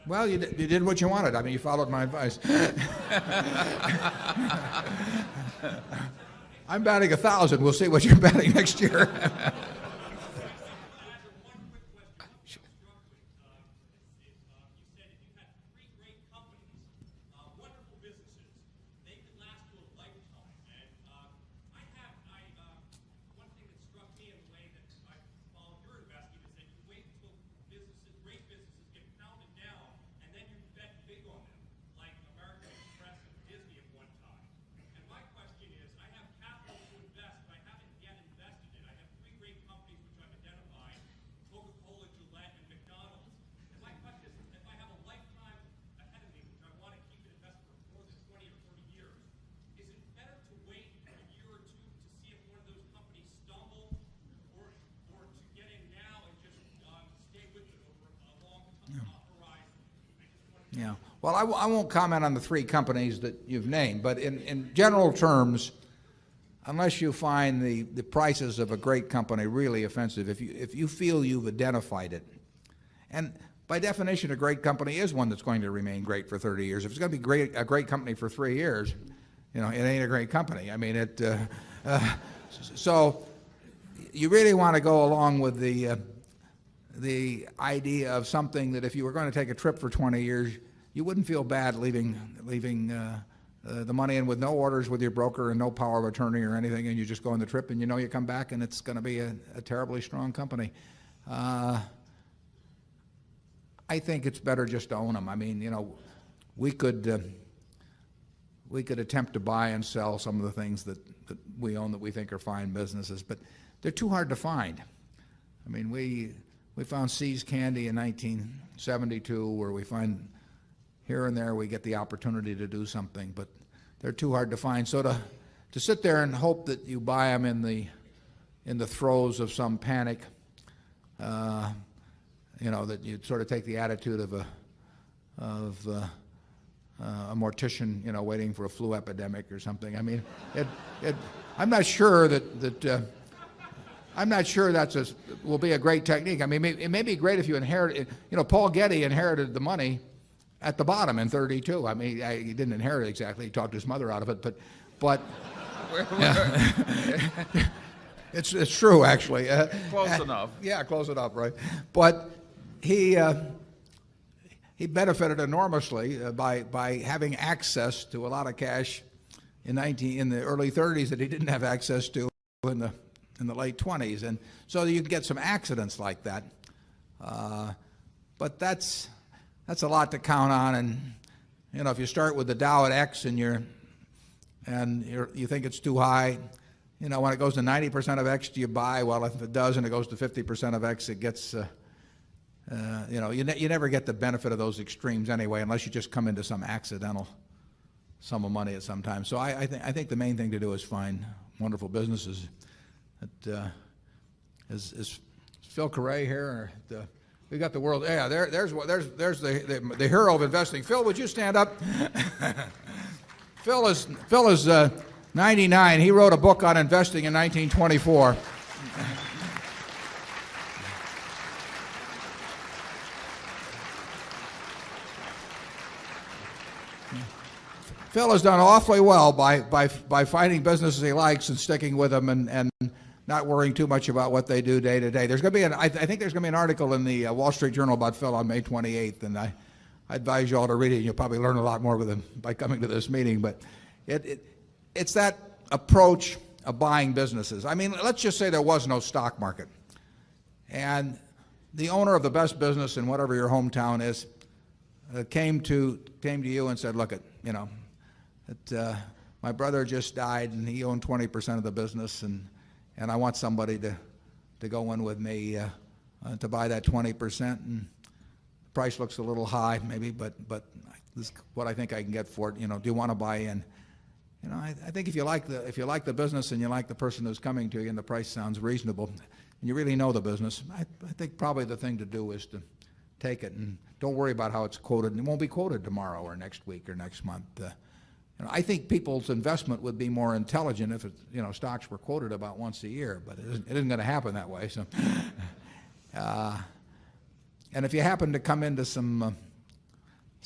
Well, you did what you wanted. I mean, you followed my advice. I'm batting 1,000. We'll see what you're batting next year. Yeah. Well, I won't comment on the three companies that you've named, but in general terms, unless you find the prices of a great company really offensive, if you feel you've identified it, and by definition, a great company is one that's going to remain great for 30 years. If it's going to be a great company for 3 years, it ain't a great company. I mean, so you really want to go along with the idea of something that if you were going to take a trip for 20 years, you wouldn't feel bad leaving the money in with no orders with your broker and no power of attorney or anything, and you just go on the trip and you come back and it's going to be a terribly strong company. I think it's better just to own them. I mean, we could attempt to buy and sell some of the things that we own that we think are fine businesses, but they're too hard to find. I mean, we found See's Candy in 1972, where we find here and there we get the opportunity to do something, but they're too hard to find. So to sit there and hope that you buy them in the throes of some panic, that you sort of take the attitude of a mortician, waiting for a flu epidemic or something. I mean, I'm not sure that will be a great technique. I mean, it may be great if you inherit it. Paul Getty inherited the money at the bottom in 32. I mean, he didn't inherit it exactly. He talked his mother out of it, but it's true, actually. Close enough. Yeah, close enough, right? But he benefited enormously by having access to a lot of cash in the early 30s that he didn't have access to in the late 20s, and so you can get some accidents like that. But that's a lot to count on, and if you start with the Dow at X and you think it's too high, when it goes to 90% of X, do you buy? Well, if it does and it goes to 50% of X, it gets you never get the benefit of those extremes anyway, unless you just come into some accidental sum of money at some time. So I think the main thing to do is find wonderful businesses. Is Phil Carre here? We got the world. Yeah, there's the hero of investing. Phil, would you stand up? Phil is 99. He wrote a book on investing in 1924. Phil has done awfully well by finding businesses he likes and sticking with them and not worrying too much about what they do day to day. There's going to be I think there's going to be an article in the Wall Street Journal about Phil on May 28th, and I advise you all to read it. You'll probably learn a lot more with him by coming to this meeting. But it's that approach of buying businesses. I mean, let's just say there was no stock market, and the owner of the best business in whatever your hometown is came to you and said, "Look, my brother just died, and he owned 20% of the business, and I want somebody to go in with me to buy that 20%, and the price looks a little high maybe, but this is what I think I can get for it. Do you want to buy in?" I think if you like the business and you like the person who's coming to you and the price sounds reasonable and you really know the business, I think probably the thing to do is to take it and don't worry about how it's quoted. And it won't be quoted tomorrow or next week or next month. I think people's investment would be more intelligent if stocks were quoted about once a year, but it isn't going to happen that way. So, and if you happen to come into some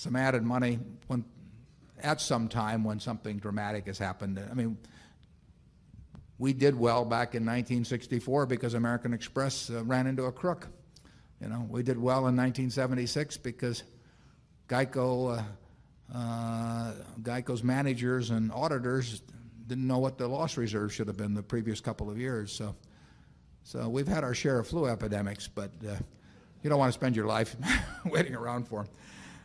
some added money at some time when something dramatic has happened. I mean, we did well back in 1964 because American Express ran into a crook. We did well in 1976 because Geico's managers and auditors didn't know what the loss reserve should have been the previous couple of years. So we've had our share of flu epidemics, but you don't want to spend your life waiting around for them.